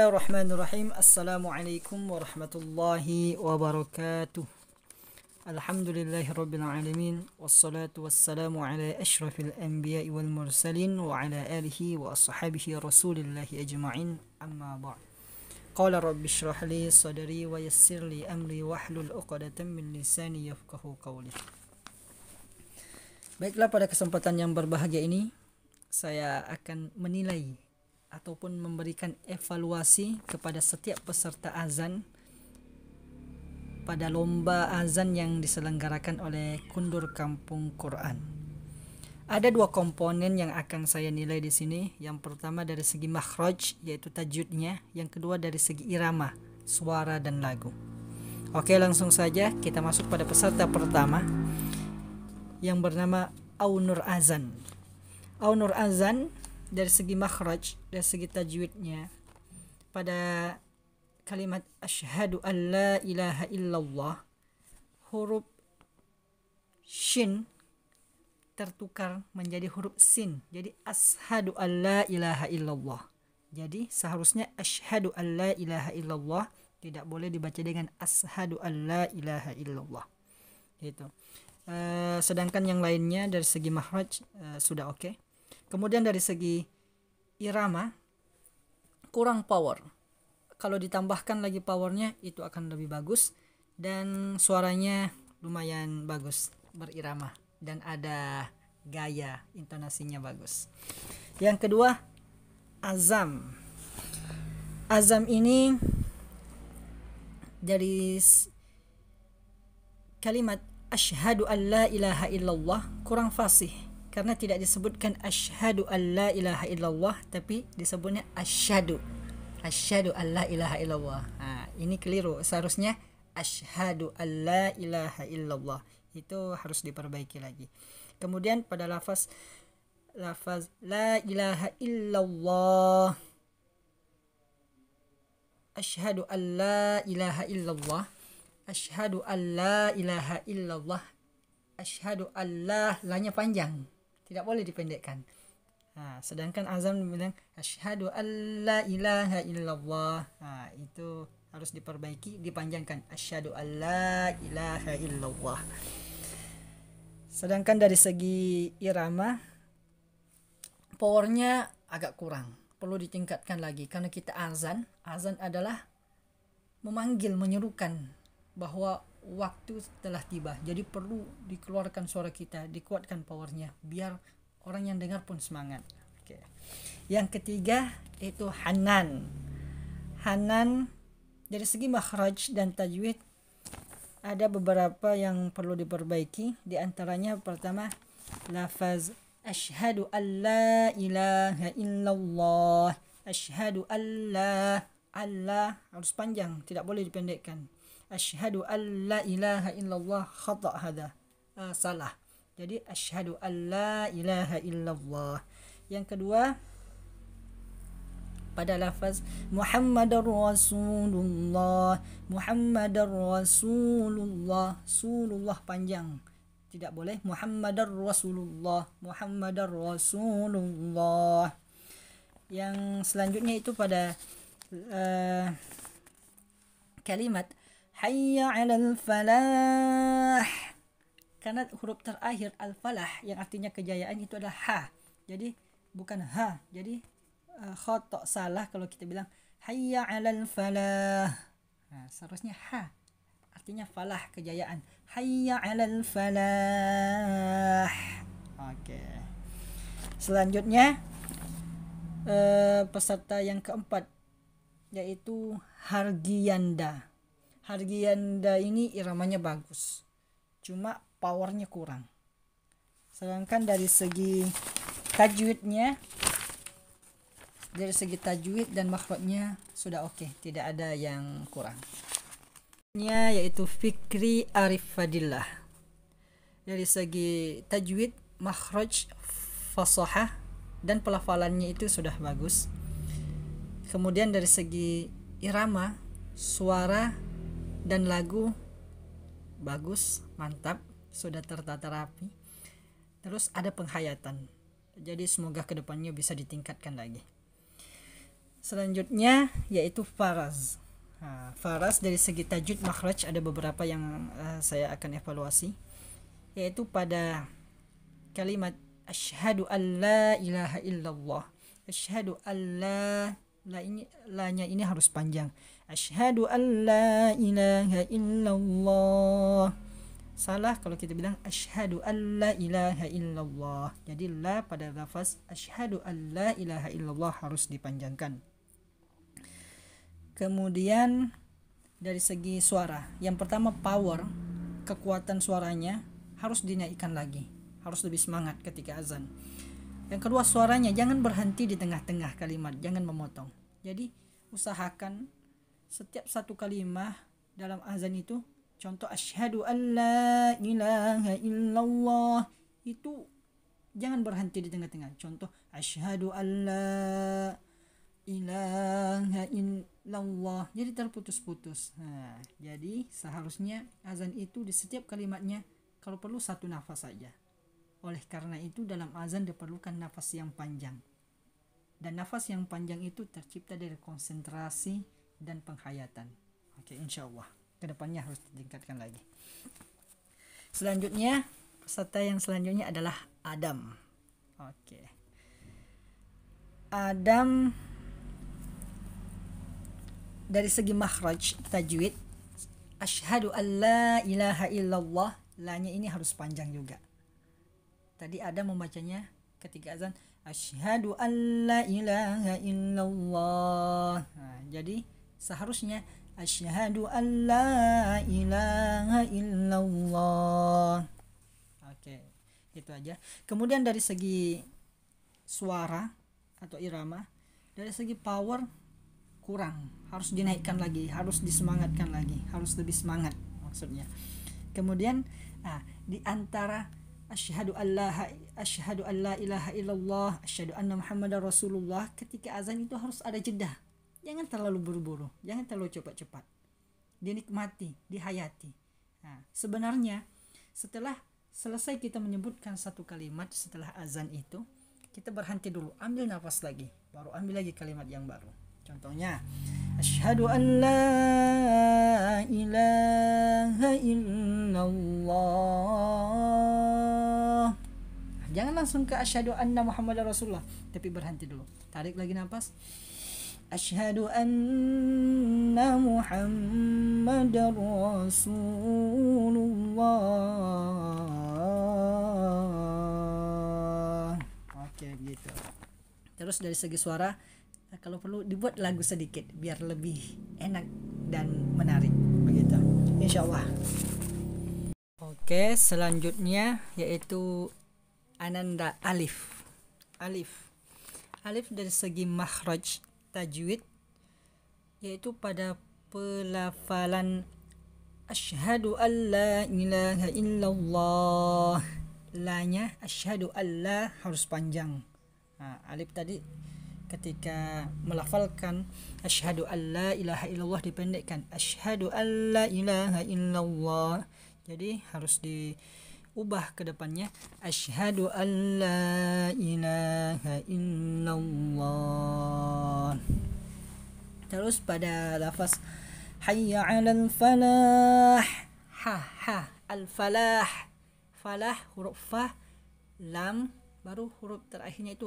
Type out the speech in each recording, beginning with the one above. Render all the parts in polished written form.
Bismillahirrahmanirrahim. Assalamualaikum warahmatullahi wabarakatuh. Alhamdulillahirabbil alamin wassalatu wassalamu ala asyrafil anbiya'i wal mursalin wa ala alihi wa ashabihi rasulillahi ajma'in. Amma ba'd. Qala rabbi shrah li sadri wa yassir li amri wahlul 'uqdatam min lisani yafqahu qawli. Baiklah, pada kesempatan yang berbahagia ini saya akan menilai ataupun memberikan evaluasi kepada setiap peserta azan pada lomba azan yang diselenggarakan oleh Kundur Kampung Quran. Ada dua komponen yang akan saya nilai di sini. Yang pertama dari segi makhraj, yaitu tajwidnya. Yang kedua dari segi irama, suara dan lagu. Oke, langsung saja kita masuk pada peserta pertama yang bernama Aunur Azan. Aunur Azan dari segi makhraj, dari segi tajwidnya, pada kalimat asyhadu an la ilaha illallah, huruf shin tertukar menjadi huruf sin. Jadi asyhadu an la ilaha illallah. Jadi seharusnya asyhadu an la ilaha illallah, tidak boleh dibaca dengan asyhadu an la ilaha illallah. Gitu. Sedangkan yang lainnya dari segi makhraj sudah oke. Kemudian dari segi irama kurang power. Kalau ditambahkan lagi powernya itu akan lebih bagus, dan suaranya lumayan bagus, berirama dan ada gaya intonasinya bagus. Yang kedua, azam. Azam ini dari kalimat asyhadu an la ilaha illallah kurang fasih, karena tidak disebutkan asyhadu an la ilaha illallah, tapi disebutnya asyhadu an la ilaha illallah. Ini keliru. Seharusnya asyhadu an la ilaha illallah. Itu harus diperbaiki lagi. Kemudian pada lafaz la ilaha illallah, asyhadu an la ilaha illallah, asyhadu an la ilaha illallah, asyhadu an la-nya panjang, tidak boleh dipendekkan. Sedangkan azam bilang asyhadu an la ilaha illallah. Itu harus diperbaiki, dipanjangkan asyhadu an la ilaha illallah. Sedangkan dari segi irama powernya agak kurang, perlu ditingkatkan lagi, karena kita azan adalah memanggil, menyerukan bahwa waktu telah tiba. Jadi perlu dikeluarkan suara kita, dikuatkan powernya biar orang yang dengar pun semangat. Oke. Yang ketiga itu hanan. Hanan dari segi makhraj dan tajwid ada beberapa yang perlu diperbaiki. Di antaranya pertama lafaz asyhadu an la ilaha illallah. Asyhadu an la, Allah harus panjang, tidak boleh dipendekkan. Asyhadu an la ilaha illallah, khata' hada, salah. Jadi asyhadu an la ilaha illallah. Yang kedua pada lafaz Muhammadar Rasulullah. Muhammadar Rasulullah, Rasulullah panjang, tidak boleh Muhammadar Rasulullah, Muhammadar Rasulullah. Yang selanjutnya itu pada kalimat hayya 'alal falah, karena huruf terakhir al-falah yang artinya kejayaan itu adalah ha. Jadi bukan ha. Jadi khata', salah kalau kita bilang hayya 'alal falah. Seharusnya ha. Artinya falah, kejayaan. Hayya 'alal falah. Oke. Selanjutnya peserta yang keempat yaitu Hargianda. Hargianda ini iramanya bagus, cuma powernya kurang. Sedangkan dari segi tajwidnya, dari segi tajwid dan makhrajnya sudah oke, tidak ada yang kurang. Yaitu Fikri Arif Fadillah. Dari segi tajwid, makhraj, fasahah dan pelafalannya itu sudah bagus. Kemudian dari segi irama, suara dan lagu bagus, mantap, sudah tertata rapi. Terus ada penghayatan. Jadi semoga kedepannya bisa ditingkatkan lagi. Selanjutnya yaitu faraz. Faraz dari segi tajwid makhraj ada beberapa yang saya akan evaluasi, yaitu pada kalimat asyhadu an la ilaha illallah. Asyhadu an la ini la-nya ini harus panjang. Asyhadu an la ilaha illallah. Salah kalau kita bilang asyhadu an la ilaha illallah. Jadi la pada lafaz asyhadu an la ilaha illallah harus dipanjangkan. Kemudian dari segi suara, yang pertama power, kekuatan suaranya harus dinaikkan lagi, harus lebih semangat ketika azan. Yang kedua, suaranya jangan berhenti di tengah-tengah kalimat, jangan memotong. Jadi usahakan setiap satu kalimat dalam azan itu, contoh asyhadu an la ilaha illallah, itu jangan berhenti di tengah-tengah. Contoh asyhadu an la ilaha illallah, jadi terputus-putus. Jadi seharusnya azan itu di setiap kalimatnya kalau perlu satu nafas saja. Oleh karena itu dalam azan diperlukan nafas yang panjang. Dan nafas yang panjang itu tercipta dari konsentrasi dan penghayatan. Oke, insyaallah kedepannya harus ditingkatkan lagi. Selanjutnya, peserta yang selanjutnya adalah Adam. Oke. Adam dari segi makhraj tajwid, asyhadu an la ilaha illallah, la-nya ini harus panjang juga. Tadi ada membacanya ketika azan asyhadu an la ilaha illallah. Jadi seharusnya asyhadu an la ilaha illallah. Oke, itu aja. Kemudian dari segi suara atau irama, dari segi power kurang, harus dinaikkan lagi, harus disemangatkan lagi, harus lebih semangat maksudnya. Kemudian di antara asyhadu an la ilaha illallah, asyhadu anna muhammadar rasulullah, ketika azan itu harus ada jeda. Jangan terlalu buru-buru, jangan terlalu cepat-cepat. Dinikmati, dihayati. Sebenarnya setelah selesai kita menyebutkan satu kalimat setelah azan itu, kita berhenti dulu, ambil nafas lagi, baru ambil lagi kalimat yang baru. Contohnya asyhadu an la ilaha illallah. Jangan langsung ke asyhadu anna muhammadar rasulullah, tapi berhenti dulu, tarik lagi nafas. Asyhadu anna muhammadar rasulullah. Oke, gitu. Terus dari segi suara, kalau perlu dibuat lagu sedikit biar lebih enak dan menarik, begitu insyaallah. Oke, selanjutnya yaitu ananda alif. Alif dari segi makhraj tajwid yaitu pada pelafalan asyhadu an la ilaha illallah, la-nya asyhadu an la harus panjang. Alif tadi ketika melafalkan asyhadu an la ilaha illallah dipendekkan asyhadu an la ilaha illallah, jadi harus diubah ke depannya asyhadu an la ilaha illallah. Terus pada lafaz hayya 'alal falah, al falah, falah huruf fa, lam, baru huruf terakhirnya itu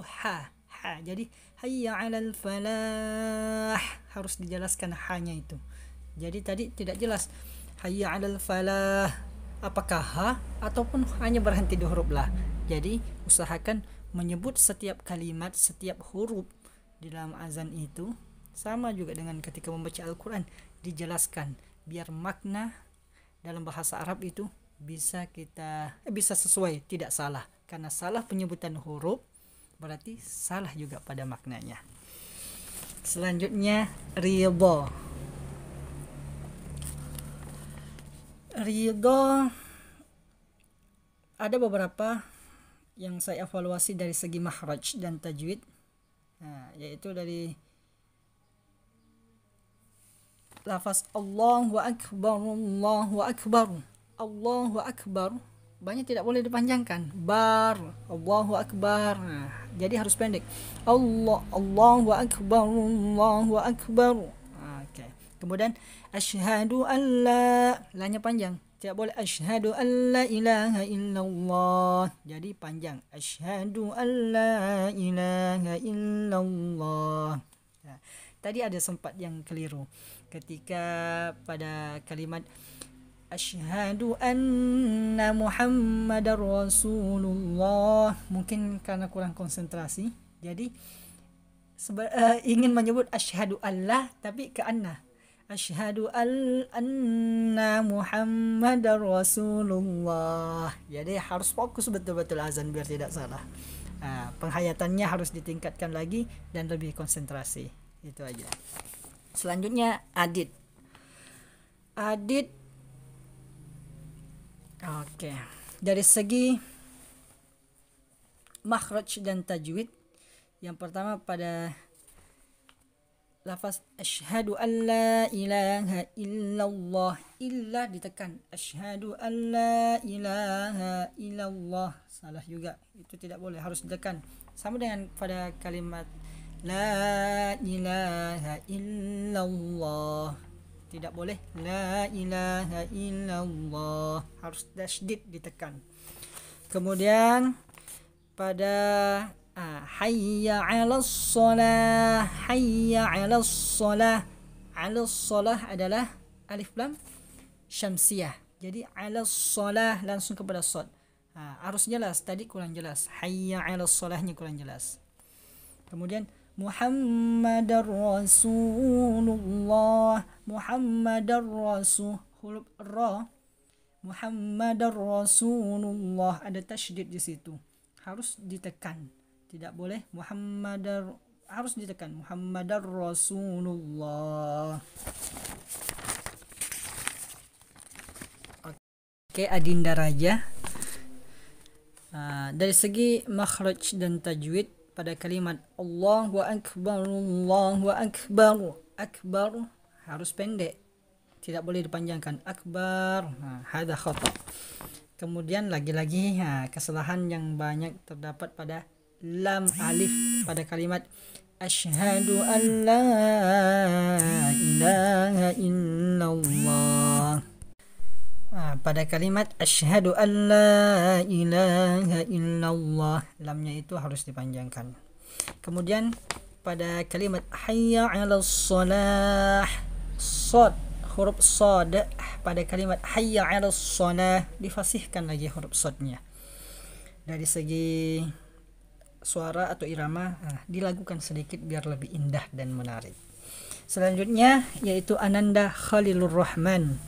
jadi hayya 'alal falah harus dijelaskan ha-nya itu. Jadi tadi tidak jelas hayya 'alal falah apakah ha ataupun hanya berhenti di huruf la. Jadi usahakan menyebut setiap kalimat, setiap huruf di dalam azan itu sama juga dengan ketika membaca Al-Qur'an, dijelaskan biar makna dalam bahasa Arab itu bisa sesuai, tidak salah. Karena salah penyebutan huruf berarti salah juga pada maknanya. Selanjutnya ridho. Ada beberapa yang saya evaluasi dari segi makhraj dan tajwid, yaitu dari lafaz Allahu akbar, Allahu akbar, Allahu akbar, banyak tidak boleh dipanjangkan. Bar, Allahu akbar. Nah, jadi harus pendek. Allahu akbar, Allahu akbar. Oke. Kemudian asyhadu alla, lanya panjang. Tidak boleh asyhadu alla ilaha illallah. Jadi panjang. Asyhadu alla ilaha illallah. Nah, tadi ada sempat yang keliru ketika pada kalimat asyhadu anna Muhammadar Rasulullah, mungkin karena kurang konsentrasi, jadi ingin menyebut asyhadu Allah tapi ke anna. Asyhadu anna Muhammadar Rasulullah. Jadi harus fokus betul-betul azan biar tidak salah. Penghayatannya harus ditingkatkan lagi dan lebih konsentrasi. Itu aja. Selanjutnya adid. Oke, dari segi makhraj dan tajwid, yang pertama pada lafaz asyhadu alla ilaha illallah, illa ditekan. Asyhadu alla ilaha illallah, salah juga, itu tidak boleh, harus ditekan. Sama dengan pada kalimat la ilaha illallah, tidak boleh la ilaha illallah, harus tasydid ditekan. Kemudian pada hayya 'alas shalah, hayya 'alas shalah, 'alas shalah adalah alif lam syamsiyah, jadi 'alas shalah langsung kepada shad. Harus jelas, tadi kurang jelas, hayya 'alas shalahnya kurang jelas. Kemudian Muhammadar Rasulullah, Muhammadar Rasul, huruf ra, Muhammadar Rasulullah, ada tasydid di situ, harus ditekan, tidak boleh Muhammadar, harus ditekan Muhammadar Rasulullah. Oke, Adinda Raja. Dari segi makhraj dan tajwid, pada kalimat Allahu akbar, Allahu akbar, akbar harus pendek, tidak boleh dipanjangkan, akbar. Hadza khata. Kemudian lagi-lagi kesalahan yang banyak terdapat pada lam alif pada kalimat asyhadu an la ilaha illallah. Pada kalimat asyhadu an la ilaha illallah, lamnya itu harus dipanjangkan. Kemudian pada kalimat hayya 'alas shalah, shad, huruf shad, pada kalimat hayya 'alas shalah difasihkan lagi huruf shadnya. Dari segi suara atau irama dilakukan sedikit biar lebih indah dan menarik. Selanjutnya yaitu Ananda Khalilur Rahman.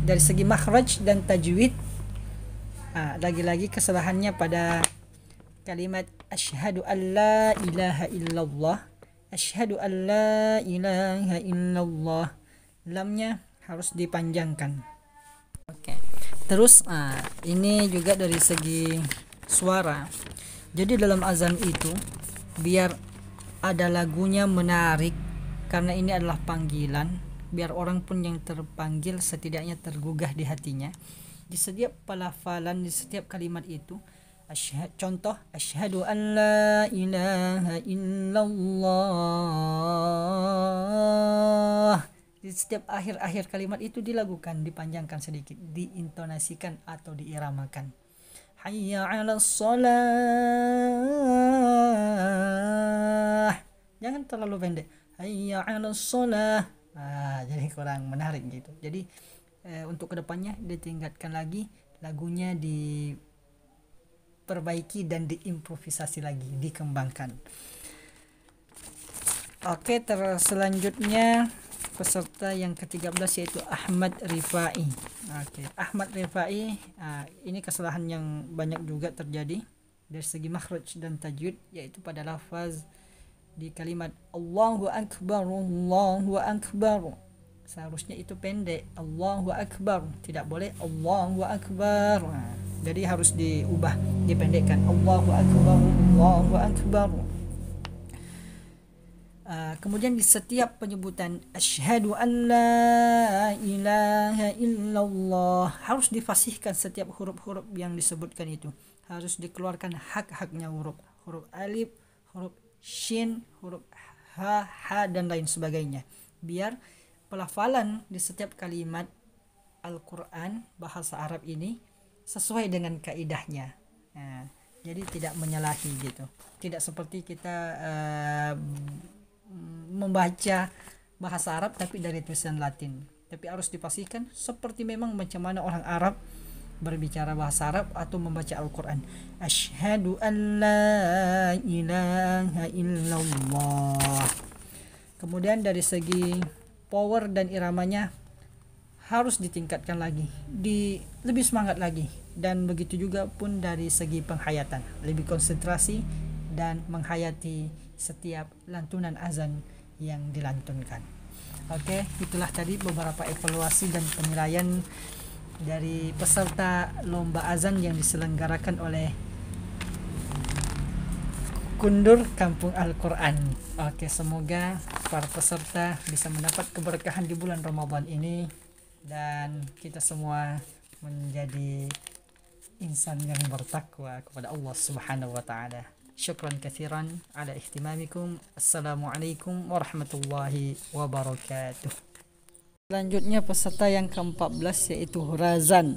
Dari segi makhraj dan tajwid, lagi-lagi kesalahannya pada kalimat asyhadu an la ilaha illallah, asyhadu an la ilaha illallah, lamnya harus dipanjangkan. Oke. Terus ini juga dari segi suara. Jadi dalam azan itu biar ada lagunya menarik, karena ini adalah panggilan, biar orang pun yang terpanggil setidaknya tergugah di hatinya. Di setiap pelafalan, di setiap kalimat itu, contoh asyhadu an la ilaha illallah, di setiap akhir-akhir kalimat itu dilakukan, dipanjangkan sedikit, diintonasikan atau diiramakan. Hayya 'alas shalah, jangan terlalu pendek, hayya 'alas shalah. Jadi kurang menarik gitu. Jadi untuk kedepannya ditingkatkan lagi, lagunya diperbaiki dan diimprovisasi lagi, dikembangkan. Oke, selanjutnya peserta yang ke-13 yaitu Ahmad Rifai. Oke, Ahmad Rifai, ini kesalahan yang banyak juga terjadi dari segi makhraj dan tajwid, yaitu pada lafaz di kalimat Allahu akbar, Allahu akbar, seharusnya itu pendek, Allahu akbar, tidak boleh Allahu akbar. Jadi harus diubah, dipendekkan, Allahu akbar, Allahu akbar. Kemudian di setiap penyebutan asyhadu an la ilaha illallah harus difasihkan setiap huruf-huruf yang disebutkan itu. Harus dikeluarkan hak-haknya huruf alif, huruf shin, huruf ha dan lain sebagainya. Biar pelafalan di setiap kalimat Al-Quran bahasa Arab ini sesuai dengan kaidahnya. Jadi tidak menyalahi gitu. Tidak seperti kita membaca bahasa Arab tapi dari tulisan Latin. Tapi harus dipastikan seperti memang macam mana orang Arab berbicara bahasa Arab atau membaca Al-Quran. Asyhadu an la ilaha illallah. Kemudian dari segi power dan iramanya harus ditingkatkan lagi, lebih semangat lagi, dan begitu juga pun dari segi penghayatan, lebih konsentrasi dan menghayati setiap lantunan azan yang dilantunkan. Oke, itulah tadi beberapa evaluasi dan penilaian dari peserta lomba azan yang diselenggarakan oleh Kundur Kampung Al-Quran. Oke, semoga para peserta bisa mendapat keberkahan di bulan Ramadan ini dan kita semua menjadi insan yang bertakwa kepada Allah Subhanahu wa taala. Syukran katsiran ala ihtimamikum. Assalamualaikum warahmatullahi wabarakatuh. Selanjutnya peserta yang ke-14 yaitu razan.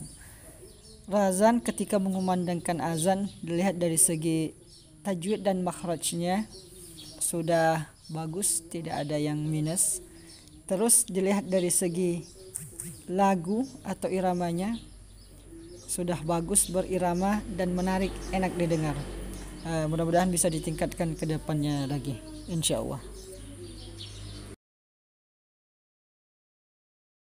Razan ketika mengumandangkan azan dilihat dari segi tajwid dan makhrajnya sudah bagus, tidak ada yang minus. Terus dilihat dari segi lagu atau iramanya sudah bagus, berirama dan menarik, enak didengar. Mudah-mudahan bisa ditingkatkan ke depannya lagi, insyaallah.